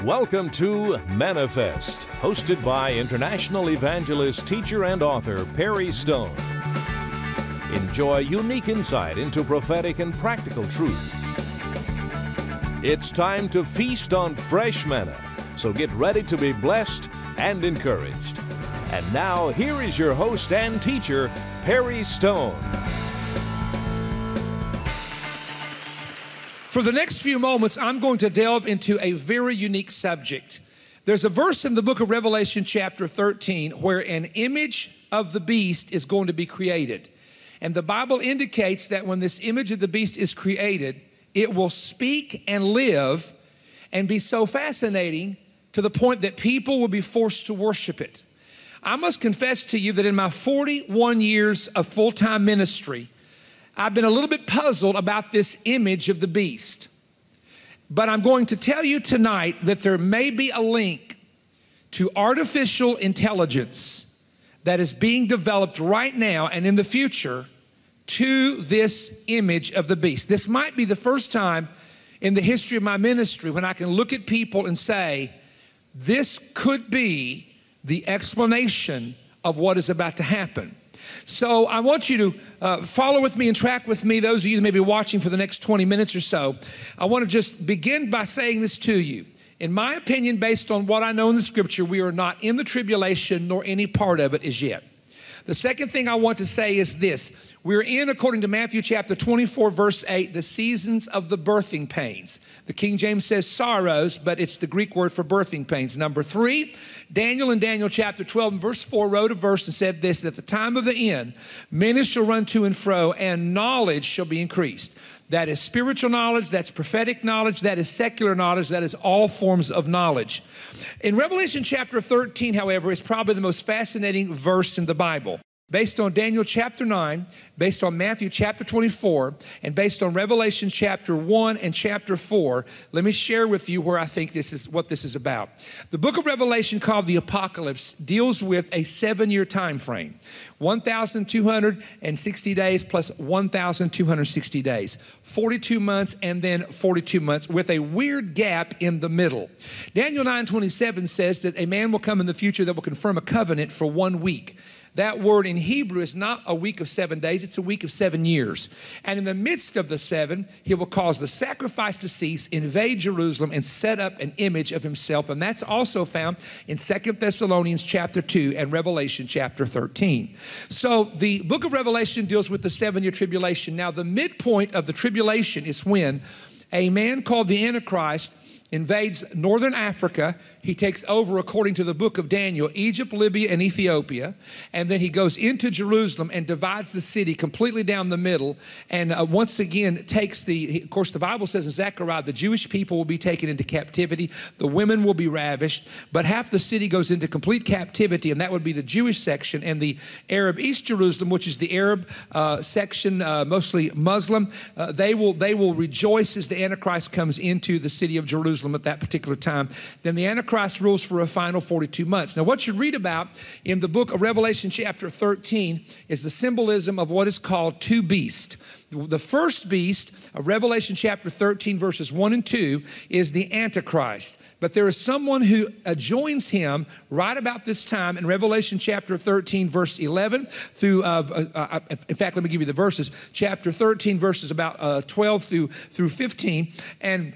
Welcome to Manifest, hosted by international evangelist, teacher, and author Perry Stone. Enjoy unique insight into prophetic and practical truth. It's time to feast on fresh manna, so get ready to be blessed and encouraged. And now, here is your host and teacher, Perry Stone. For the next few moments, I'm going to delve into a very unique subject. There's a verse in the book of Revelation chapter 13 where an image of the beast is going to be created. And the Bible indicates that when this image of the beast is created, it will speak and live and be so fascinating to the point that people will be forced to worship it. I must confess to you that in my 41 years of full-time ministry, I've been a little bit puzzled about this image of the beast. But I'm going to tell you tonight that there may be a link to artificial intelligence that is being developed right now and in the future to this image of the beast. This might be the first time in the history of my ministry when I can look at people and say, this could be the explanation of what is about to happen. So I want you to follow with me and track with me, those of you that may be watching for the next 20 minutes or so. I want to just begin by saying this to you. In my opinion, based on what I know in the scripture, we are not in the tribulation nor any part of it as yet. The second thing I want to say is this. We're in, according to Matthew chapter 24, verse 8, the seasons of the birthing pains. The King James says sorrows, but it's the Greek word for birthing pains. Number 3, Daniel in Daniel chapter 12 and verse 4 wrote a verse and said this, that at the time of the end, many shall run to and fro, and knowledge shall be increased. That is spiritual knowledge, that's prophetic knowledge, that is secular knowledge, that is all forms of knowledge. In Revelation chapter 13, however, is probably the most fascinating verse in the Bible. Based on Daniel chapter 9, based on Matthew chapter 24, and based on Revelation chapter 1 and chapter 4, let me share with you where I think what this is about. The book of Revelation, called the Apocalypse, deals with a 7-year time frame. 1,260 days plus 1,260 days. 42 months and then 42 months with a weird gap in the middle. Daniel 9:27 says that a man will come in the future that will confirm a covenant for 1 week. That word in Hebrew is not a week of 7 days, it's a week of 7 years. And in the midst of the 7, he will cause the sacrifice to cease, invade Jerusalem, and set up an image of himself. And that's also found in 2 Thessalonians chapter 2 and Revelation chapter 13. So the book of Revelation deals with the 7-year tribulation. Now, the midpoint of the tribulation is when a man called the Antichrist invades northern Africa. He takes over, according to the book of Daniel, Egypt, Libya, and Ethiopia. And then he goes into Jerusalem and divides the city completely down the middle. And once again takes of course, the Bible says in Zechariah, the Jewish people will be taken into captivity. The women will be ravished. But half the city goes into complete captivity, and that would be the Jewish section. And the Arab East Jerusalem, which is the Arab section, mostly Muslim, they will rejoice as the Antichrist comes into the city of Jerusalem at that particular time. Then the Antichrist rules for a final 42 months. Now, what you read about in the book of Revelation chapter 13 is the symbolism of what is called two beasts. The first beast of Revelation chapter 13, verses 1 and 2, is the Antichrist. But there is someone who joins him right about this time in Revelation chapter 13, verse 11 through, in fact, let me give you the verses. Chapter 13, verses about 12 through 15. And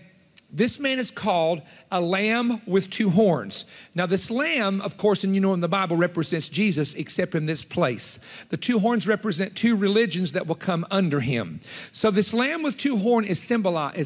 this man is called a lamb with 2 horns. Now, this lamb, of course, and you know in the Bible, represents Jesus, except in this place. The 2 horns represent 2 religions that will come under him. So this lamb with 2 horns is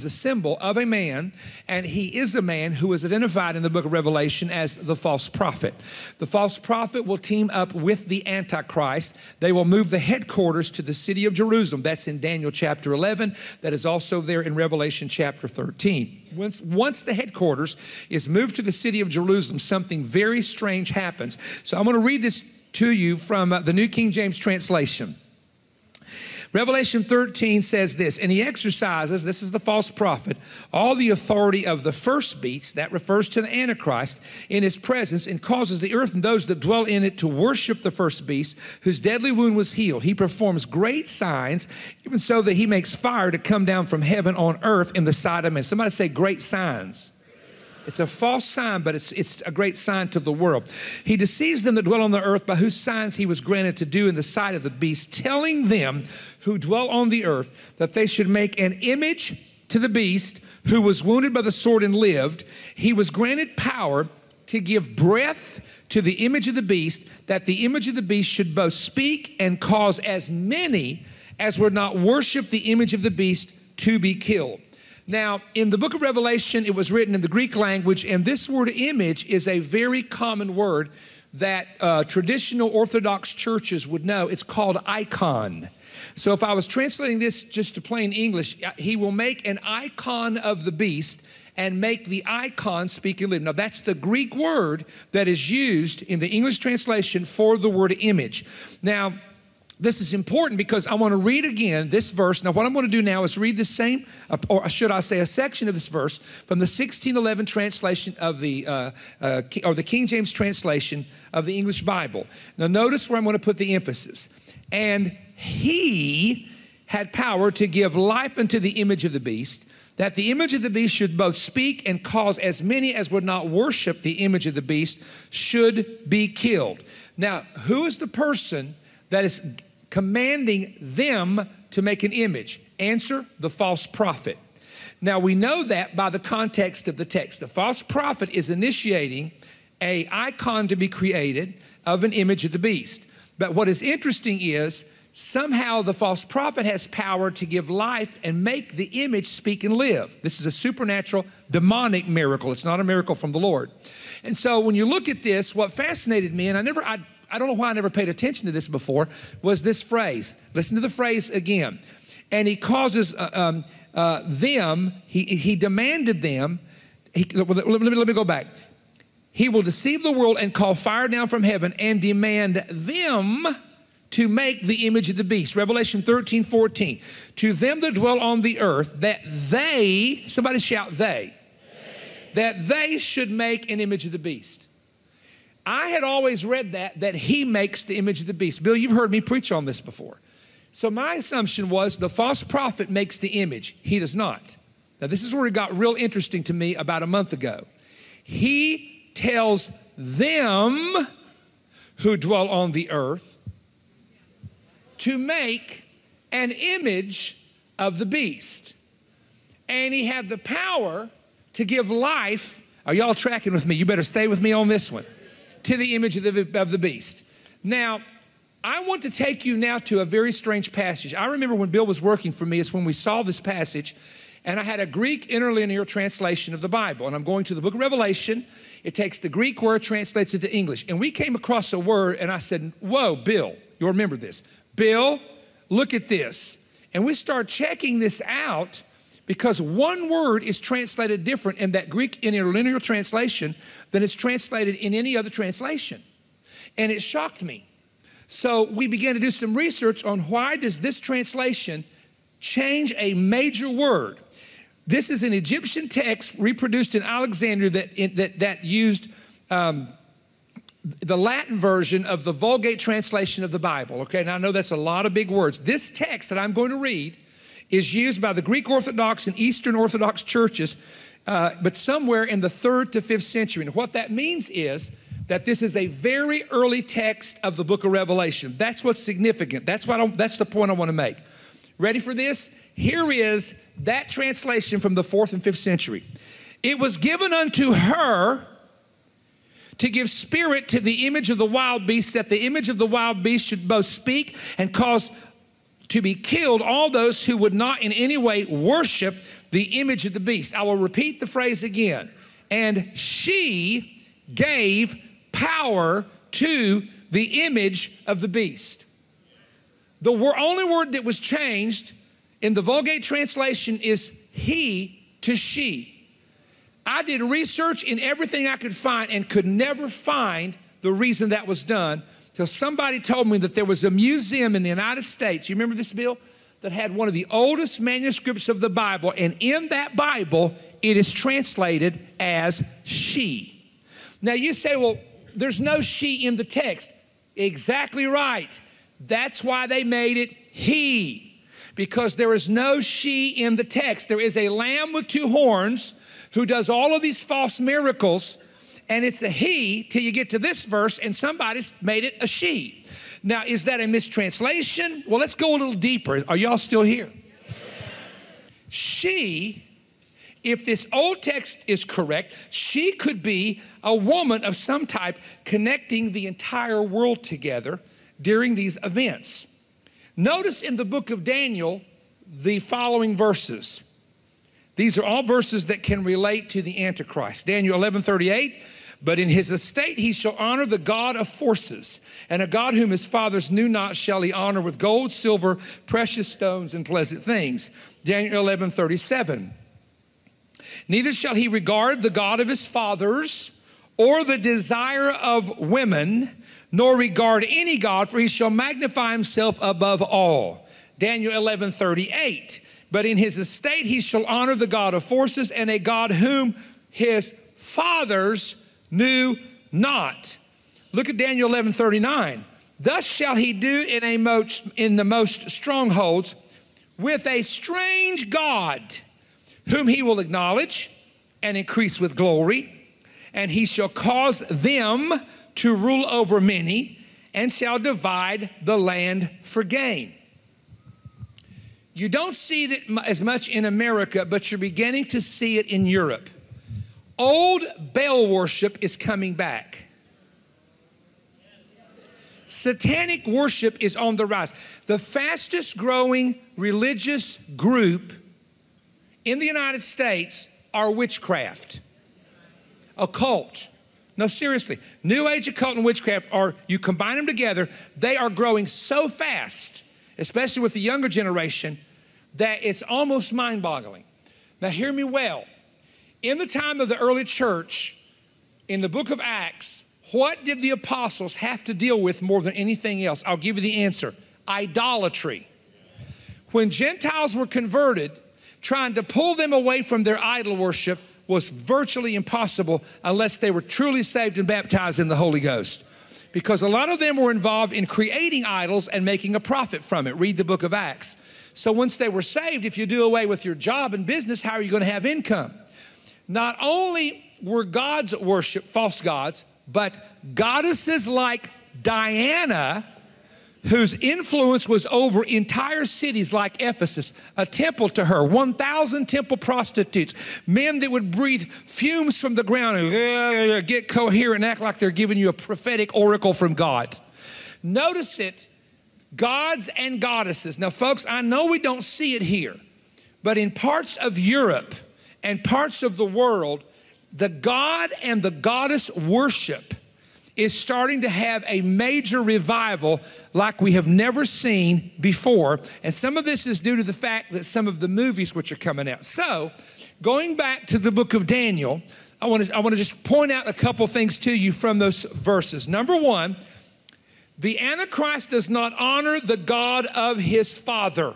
a symbol of a man, and he is a man who is identified in the book of Revelation as the false prophet. The false prophet will team up with the Antichrist. They will move the headquarters to the city of Jerusalem. That's in Daniel chapter 11. That is also there in Revelation chapter 13. Once the headquarters is moved to the city of Jerusalem, something very strange happens. So I'm going to read this to you from the New King James translation. Revelation 13 says this, and he exercises, this is the false prophet, all the authority of the first beast, that refers to the Antichrist, in his presence, and causes the earth and those that dwell in it to worship the first beast, whose deadly wound was healed. He performs great signs, even so that he makes fire to come down from heaven on earth in the sight of men. Somebody say great signs. It's a false sign, but it's a great sign to the world. He deceives them that dwell on the earth, by whose signs he was granted to do in the sight of the beast, telling them who dwell on the earth that they should make an image to the beast who was wounded by the sword and lived. He was granted power to give breath to the image of the beast, that the image of the beast should both speak and cause as many as would not worship the image of the beast to be killed. Now, in the book of Revelation, it was written in the Greek language, and this word image is a very common word that traditional Orthodox churches would know. It's called icon. So if I was translating this just to plain English, he will make an icon of the beast and make the icon speak and live. Now, that's the Greek word that is used in the English translation for the word image. Now, this is important because I want to read again this verse. Now, what I'm going to do now is read the same, or should I say a section of this verse from the 1611 translation of or the King James translation of the English Bible. Now, notice where I'm going to put the emphasis. And he had power to give life unto the image of the beast, that the image of the beast should both speak and cause as many as would not worship the image of the beast should be killed. Now, who is the person that is commanding them to make an image? Answer, the false prophet. Now, we know that by the context of the text. The false prophet is initiating an icon to be created of an image of the beast. But what is interesting is somehow the false prophet has power to give life and make the image speak and live. This is a supernatural, demonic miracle. It's not a miracle from the Lord. And so when you look at this, what fascinated me, and I don't know why I never paid attention to this before, was this phrase. Listen to the phrase again. And he causes them, he demanded them, let me go back. He will deceive the world and call fire down from heaven and demand them to make the image of the beast. Revelation 13:14. To them that dwell on the earth, that they, somebody shout they, that they should make an image of the beast. I had always read that he makes the image of the beast. Bill, you've heard me preach on this before. So my assumption was the false prophet makes the image. He does not. Now this is where it got real interesting to me about a month ago. He tells them who dwell on the earth to make an image of the beast. And he had the power to give life. Are y'all tracking with me? You better stay with me on this one. To the image of the beast. Now, I want to take you now to a very strange passage. I remember when Bill was working for me, it's when we saw this passage, and I had a Greek interlinear translation of the Bible, and I'm going to the book of Revelation. It takes the Greek word, translates it to English, and we came across a word, and I said, whoa, Bill, you'll remember this. Bill, look at this. And we start checking this out because one word is translated different in that Greek interlinear translation than it's translated in any other translation. And it shocked me. So we began to do some research on why does this translation change a major word. This is an Egyptian text reproduced in Alexandria that used the Latin version of the Vulgate translation of the Bible. Okay, now I know that's a lot of big words. This text that I'm going to read is used by the Greek Orthodox and Eastern Orthodox churches, but somewhere in the 3rd to 5th century. And what that means is that this is a very early text of the book of Revelation. That's what's significant. That's the point I want to make. Ready for this? Here is that translation from the 4th and 5th century. It was given unto her to give spirit to the image of the wild beast, that the image of the wild beast should both speak and cause to be killed all those who would not in any way worship the image of the beast. I will repeat the phrase again. And she gave power to the image of the beast. The only word that was changed in the Vulgate translation is he to she. I did research in everything I could find and could never find the reason that was done. So somebody told me that there was a museum in the United States, you remember this, Bill, that had one of the oldest manuscripts of the Bible, and in that Bible, it is translated as she. Now you say, well, there's no she in the text. Exactly right. That's why they made it he, because there is no she in the text. There is a lamb with 2 horns who does all of these false miracles, and it's a he till you get to this verse, and somebody's made it a she. Now, is that a mistranslation? Well, let's go a little deeper. Are y'all still here? She, if this old text is correct, she could be a woman of some type connecting the entire world together during these events. Notice in the book of Daniel the following verses. These are all verses that can relate to the Antichrist. Daniel 11:38, but in his estate he shall honor the God of forces, and a God whom his fathers knew not shall he honor with gold, silver, precious stones, and pleasant things. Daniel 11:37, neither shall he regard the God of his fathers or the desire of women, nor regard any God, for he shall magnify himself above all. Daniel 11:38, but in his estate he shall honor the God of forces, and a God whom his fathers knew not. Look at Daniel 11:39. Thus shall he do in the most strongholds with a strange God, whom he will acknowledge and increase with glory, and he shall cause them to rule over many, and shall divide the land for gain. You don't see it as much in America, but you're beginning to see it in Europe. Old Baal worship is coming back. Satanic worship is on the rise. The fastest growing religious group in the United States are witchcraft, occult. No, seriously, New Age, occult, and witchcraft you combine them together, they are growing so fast, especially with the younger generation, that it's almost mind-boggling. Now hear me well. In the time of the early church, in the book of Acts, what did the apostles have to deal with more than anything else? I'll give you the answer. Idolatry. When Gentiles were converted, trying to pull them away from their idol worship was virtually impossible unless they were truly saved and baptized in the Holy Ghost. Because a lot of them were involved in creating idols and making a profit from it. Read the book of Acts. So once they were saved, if you do away with your job and business, how are you going to have income? Not only were gods worship, false gods, but goddesses like Diana, whose influence was over entire cities like Ephesus, a temple to her, 1,000 temple prostitutes, men that would breathe fumes from the ground and get coherent and act like they're giving you a prophetic oracle from God. Notice it, gods and goddesses. Now, folks, I know we don't see it here, but in parts of Europe and parts of the world, the god and the goddess worship is starting to have a major revival like we have never seen before. And some of this is due to the fact that some of the movies which are coming out. So, going back to the book of Daniel, I want to just point out a couple things to you from those verses. Number one, the Antichrist does not honor the God of his father.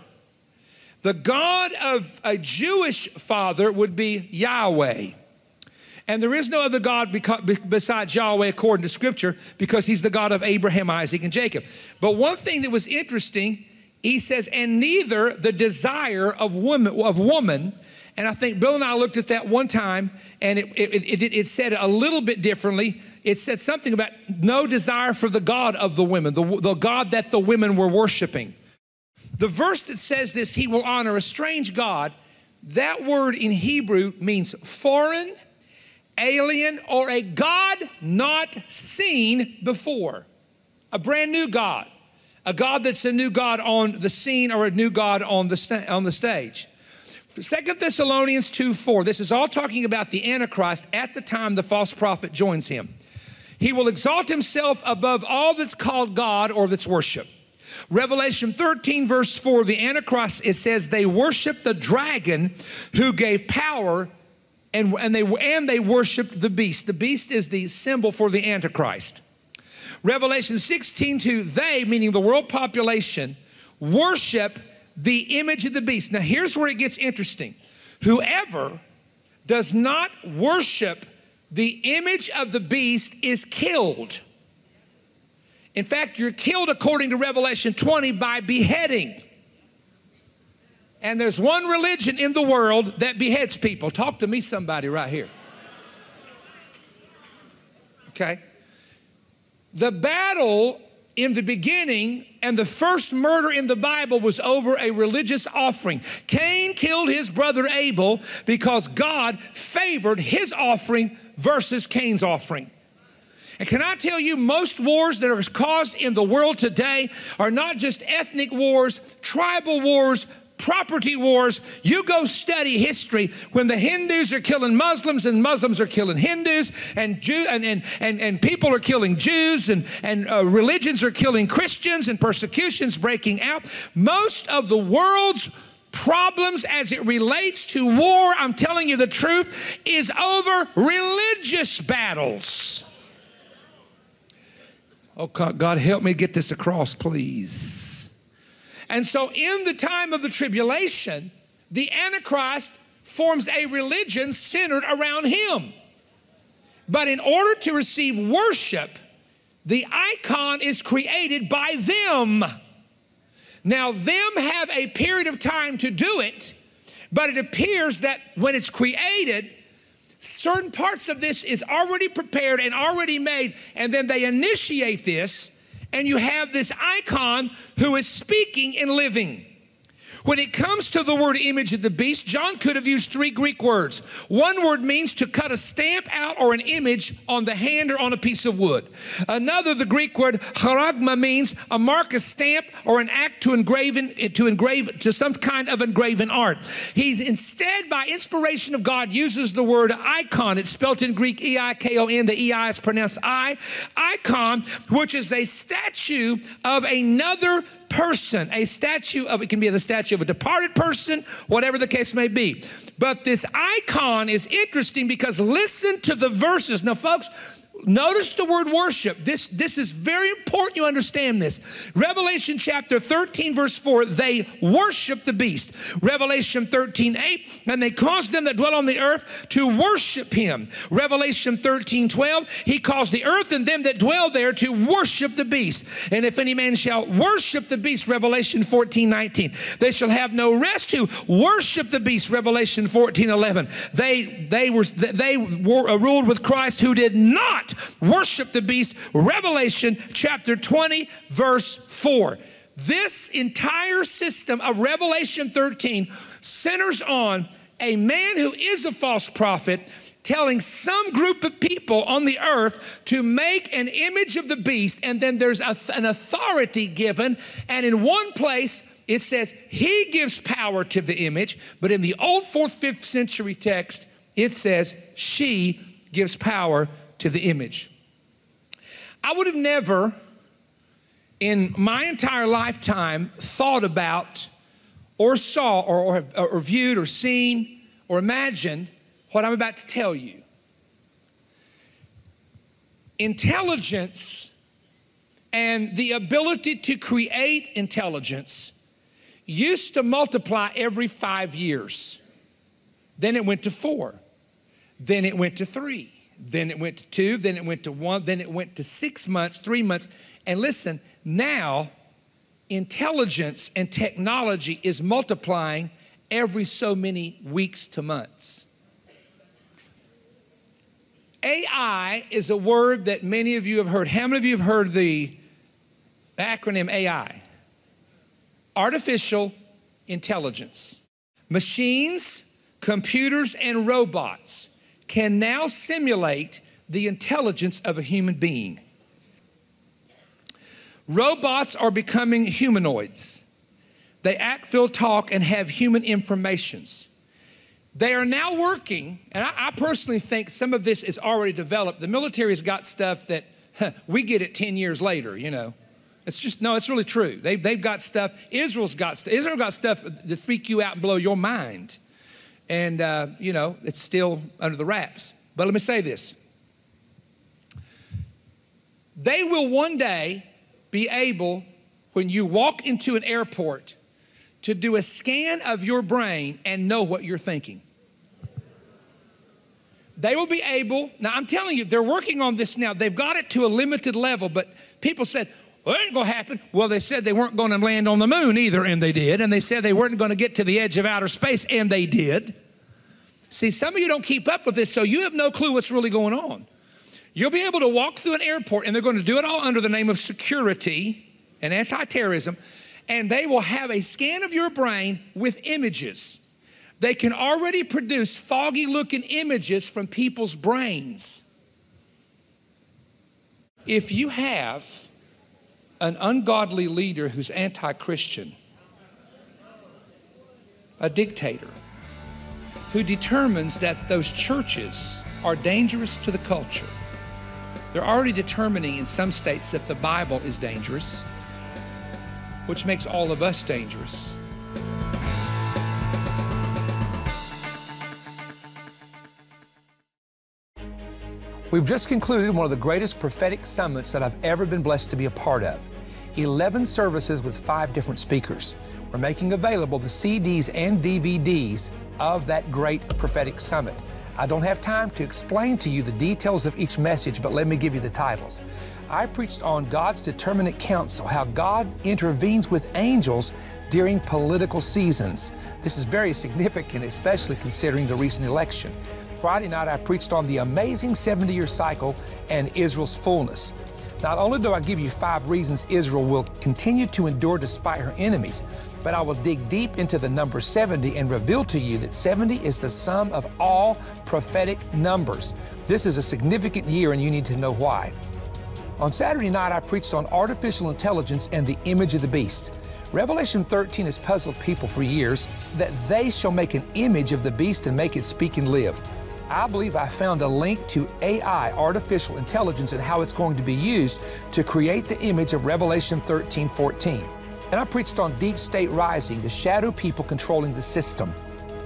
The God of a Jewish father would be Yahweh. And there is no other God besides Yahweh according to Scripture, because he's the God of Abraham, Isaac, and Jacob. But one thing that was interesting, he says, and neither the desire of woman. And I think Bill and I looked at that one time, and it said it a little bit differently. It said something about no desire for the God of the women, the God that the women were worshiping. The verse that says this, he will honor a strange God, that word in Hebrew means foreign, alien, or a God not seen before. A brand new God. A God that's a new God on the scene or a new God on the stage. 2 Thessalonians 2:4. This is all talking about the Antichrist at the time the false prophet joins him. He will exalt himself above all that's called God or that's worship. Revelation 13 verse 4, the Antichrist, it says they worship the dragon who gave power, and they worshiped the beast. The beast is the symbol for the Antichrist. Revelation 16:2, they, meaning the world population, worship the image of the beast. Now here's where it gets interesting. Whoever does not worship the image of the beast is killed. In fact, you're killed according to Revelation 20 by beheading. And there's one religion in the world that beheads people. Talk to me, somebody right here. Okay? The battle in the beginning and the first murder in the Bible was over a religious offering. Cain killed his brother Abel because God favored his offering versus Cain's offering. And can I tell you, most wars that are caused in the world today are not just ethnic wars, tribal wars, property wars. You go study history when the Hindus are killing Muslims and Muslims are killing Hindus and people are killing Jews and religions are killing Christians and persecutions breaking out. Most of the world's problems as it relates to war, I'm telling you the truth, is over religious battles. Oh, God, help me get this across, please. And so in the time of the tribulation, the Antichrist forms a religion centered around him. But in order to receive worship, the icon is created by them. Now, them have a period of time to do it, but it appears that when it's created, certain parts of this is already prepared and already made, and then they initiate this, and you have this icon who is speaking and living. When it comes to the word image of the beast, John could have used 3 Greek words. One word means to cut a stamp out or an image on the hand or on a piece of wood. Another, the Greek word charagma, means a mark, a stamp, or an act to engrave to some kind of engraven art. He's instead, by inspiration of God, uses the word icon. It's spelled in Greek E-I-K-O-N. The E-I is pronounced I. Icon, which is a statue of another person, a statue of, it can be the statue of a departed person, whatever the case may be. But this icon is interesting because listen to the verses. Now, folks, notice the word worship. This is very important you understand this. Revelation chapter 13, verse 4, they worship the beast. Revelation 13, 8, and they caused them that dwell on the earth to worship him. Revelation 13, 12, he caused the earth and them that dwell there to worship the beast. And if any man shall worship the beast, Revelation 14, 19, they shall have no rest who worship the beast, Revelation 14, 11. They ruled with Christ who did not worship the beast, Revelation chapter 20, verse 4. This entire system of Revelation 13 centers on a man who is a false prophet telling some group of people on the earth to make an image of the beast, and then there's an authority given, and in one place it says he gives power to the image, but in the old 4th, 5th century text it says she gives power to the image. I would have never in my entire lifetime thought about or saw or viewed or seen or imagined what I'm about to tell you. Intelligence and the ability to create intelligence used to multiply every 5 years. Then it went to 4. Then it went to 3. Then it went to 2, then it went to 1, then it went to 6 months, 3 months. And listen, now intelligence and technology is multiplying every so many weeks to months. AI is a word that many of you have heard. How many of you have heard the acronym AI? Artificial intelligence. Machines, computers, and robots can now simulate the intelligence of a human being. Robots are becoming humanoids. They act, feel, talk, and have human informations. They are now working, and I personally think some of this is already developed. The military's got stuff that we get it 10 years later, you know. It's really true. They've got stuff. Israel got stuff that freak you out and blow your mind. And, it's still under the wraps. But let me say this. They will one day be able, when you walk into an airport, to do a scan of your brain and know what you're thinking. They will be able, now I'm telling you, they're working on this now. They've got it to a limited level, but people said, Well, it ain't going to happen. Well, they said they weren't going to land on the moon either, and they did. And they said they weren't going to get to the edge of outer space, and they did. See, some of you don't keep up with this, so you have no clue what's really going on. You'll be able to walk through an airport, and they're going to do it all under the name of security and anti-terrorism, and they will have a scan of your brain with images. They can already produce foggy-looking images from people's brains. If you have an ungodly leader who's anti-Christian, a dictator, who determines that those churches are dangerous to the culture, they're already determining in some states that the Bible is dangerous, which makes all of us dangerous. We've just concluded one of the greatest prophetic summits that I've ever been blessed to be a part of. 11 services with 5 different speakers. We're making available the CDs and DVDs of that great prophetic summit. I don't have time to explain to you the details of each message, but let me give you the titles. I preached on God's determinate counsel, how God intervenes with angels during political seasons. This is very significant, especially considering the recent election. Friday night, I preached on the amazing 70-year cycle and Israel's fullness. Not only do I give you 5 reasons Israel will continue to endure despite her enemies, but I will dig deep into the number 70 and reveal to you that 70 is the sum of all prophetic numbers. This is a significant year, and you need to know why. On Saturday night, I preached on artificial intelligence and the image of the beast. Revelation 13 has puzzled people for years, that they shall make an image of the beast and make it speak and live. I believe I found a link to AI, artificial intelligence, and how it's going to be used to create the image of Revelation 13:14. And I preached on deep state rising, the shadow people controlling the system.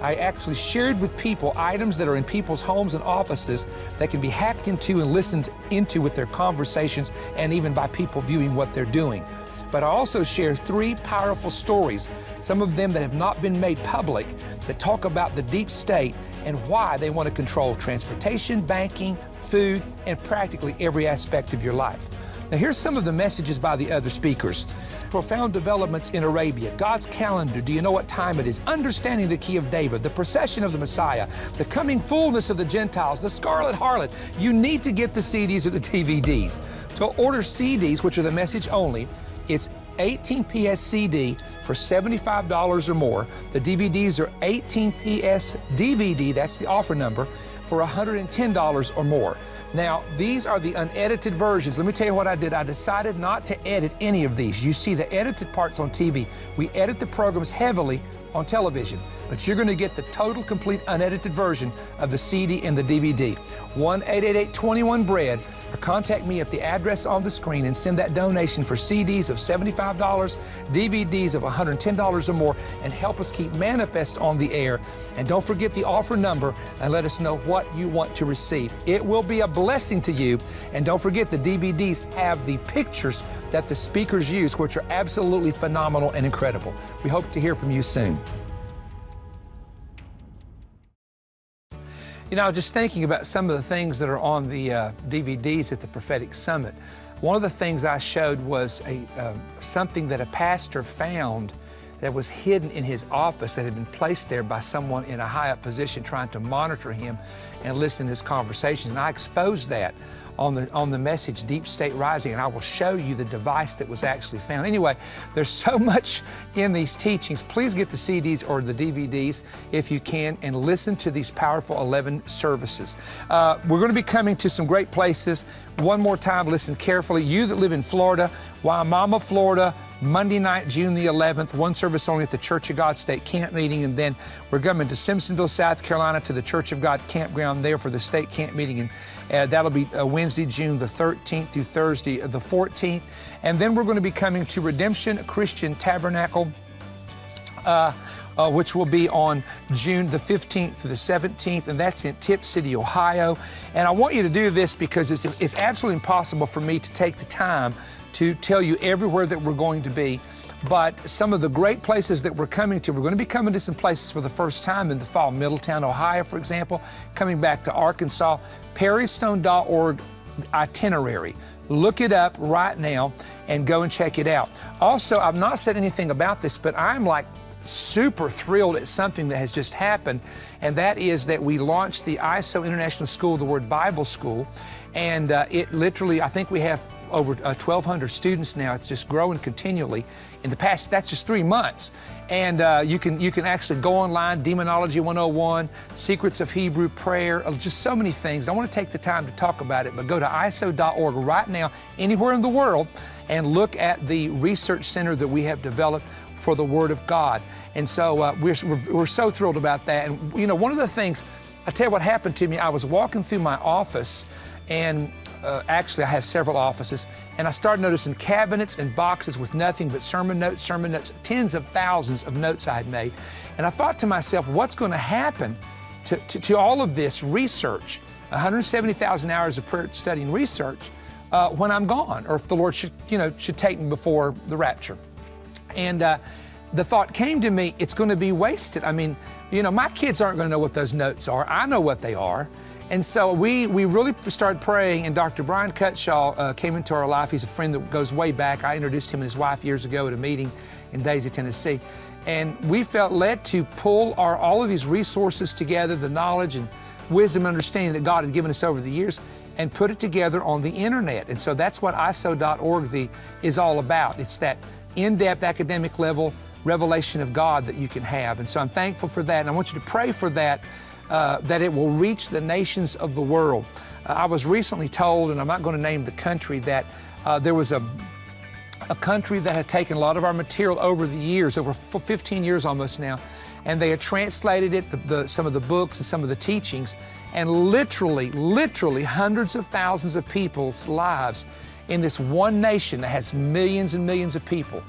I actually shared with people items that are in people's homes and offices that can be hacked into and listened into with their conversations and even by people viewing what they're doing. But I also shared 3 powerful stories, some of them that have not been made public, that talk about the deep state and why they want to control transportation, banking, food, and practically every aspect of your life. Now here's some of the messages by the other speakers. Profound developments in Arabia, God's calendar, do you know what time it is? Understanding the key of David, the procession of the Messiah, the coming fullness of the Gentiles, the scarlet harlot. You need to get the CDs or the DVDs. To order CDs, which are the message only, it's 18 PS CD for $75 or more. The DVDs are 18 PS DVD, that's the offer number, for $110 or more. Now, these are the unedited versions. Let me tell you what I did. I decided not to edit any of these. You see the edited parts on TV. We edit the programs heavily on television, but you're going to get the total, complete, unedited version of the CD and the DVD. 1-888-21-BREAD, or contact me at the address on the screen and send that donation for CDs of $75, DVDs of $110 or more, and help us keep Manifest on the air. And don't forget the offer number and let us know what you want to receive. It will be a blessing to you. And don't forget the DVDs have the pictures that the speakers use, which are absolutely phenomenal and incredible. We hope to hear from you soon. You know, I was just thinking about some of the things that are on the DVDs at the Prophetic Summit. One of the things I showed was something that a pastor found that was hidden in his office that had been placed there by someone in a high-up position trying to monitor him and listen to his conversations. And I exposed that on the message, Deep State Rising, and I will show you the device that was actually found. Anyway, there's so much in these teachings. Please get the CDs or the DVDs if you can and listen to these powerful 11 services. We're going to be coming to some great places. One more time, listen carefully. You that live in Florida, Wimauma, Florida, Monday night, June the 11th, one service only at the Church of God State Camp Meeting, and then we're coming to Simpsonville, South Carolina to the Church of God Campground there for the State Camp Meeting, and that'll be Wednesday, June the 13th through Thursday the 14th. And then we're going to be coming to Redemption Christian Tabernacle, which will be on June the 15th through the 17th, and that's in Tip City, Ohio. And I want you to do this because it's absolutely impossible for me to take the time to tell you everywhere that we're going to be. But some of the great places that we're coming to, we're going to be coming to some places for the first time in the fall. Middletown, Ohio, for example, coming back to Arkansas. Perrystone.org itinerary. Look it up right now and go and check it out. Also, I've not said anything about this, but I'm like super thrilled at something that has just happened, and that is that we launched the ISO International School of the Word Bible School, and it literally, I think we have over 1,200 students now. It's just growing continually. In the past, that's just 3 months. And you can actually go online, Demonology 101, Secrets of Hebrew Prayer, just so many things. I want to take the time to talk about it, but go to ISO.org right now, anywhere in the world, and look at the research center that we have developed for the Word of God. And so we're so thrilled about that. And you know, one of the things, I tell you what happened to me, I was walking through my office, and actually I have several offices, and I started noticing cabinets and boxes with nothing but sermon notes, tens of thousands of notes I had made. And I thought to myself, what's going to happen to all of this research, 170,000 hours of prayer, study, and research when I'm gone, or if the Lord should take me before the rapture. And the thought came to me, it's going to be wasted. I mean, you know, my kids aren't going to know what those notes are. I know what they are. And so we really started praying, and Dr. Brian Cutshaw came into our life. He's a friend that goes way back. I introduced him and his wife years ago at a meeting in Daisy, Tennessee. And we felt led to pull all of these resources together, the knowledge and wisdom and understanding that God had given us over the years, and put it together on the internet. And so that's what ISO.org is all about. It's that in-depth academic level revelation of God that you can have. And so I'm thankful for that, and I want you to pray for that, that it will reach the nations of the world. I was recently told, and I'm not going to name the country, that there was a country that had taken a lot of our material over the years, over 15 years almost now, and they had translated it, some of the books and some of the teachings, and literally hundreds of thousands of people's lives in this one nation that has millions and millions of people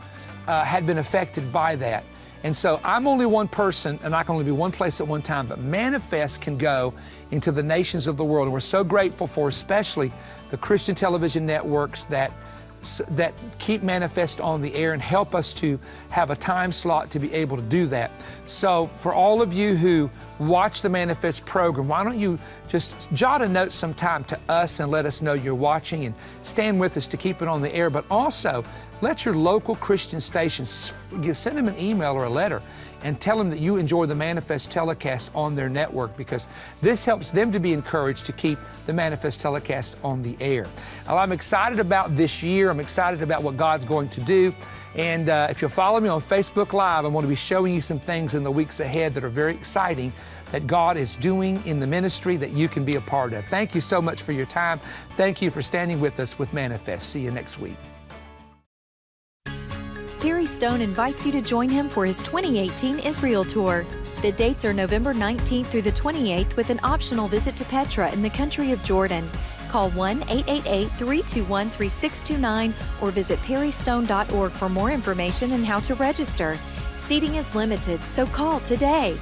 had been affected by that. And so I'm only one person, and I can only be one place at one time, but Manifest can go into the nations of the world. And we're so grateful for especially the Christian television networks that keep Manifest on the air and help us to have a time slot to be able to do that. So for all of you who watch the Manifest program, why don't you just jot a note sometime to us and let us know you're watching, and stand with us to keep it on the air. But also, let your local Christian stations, send them an email or a letter and tell them that you enjoy the Manifest telecast on their network, because this helps them to be encouraged to keep the Manifest telecast on the air. Well, I'm excited about this year. I'm excited about what God's going to do. And if you'll follow me on Facebook Live, I'm going to be showing you some things in the weeks ahead that are very exciting that God is doing in the ministry that you can be a part of. Thank you so much for your time. Thank you for standing with us with Manifest. See you next week. Perry Stone invites you to join him for his 2018 Israel Tour. The dates are November 19th through the 28th, with an optional visit to Petra in the country of Jordan. Call 1-888-321-3629 or visit perrystone.org for more information and how to register. Seating is limited, so call today.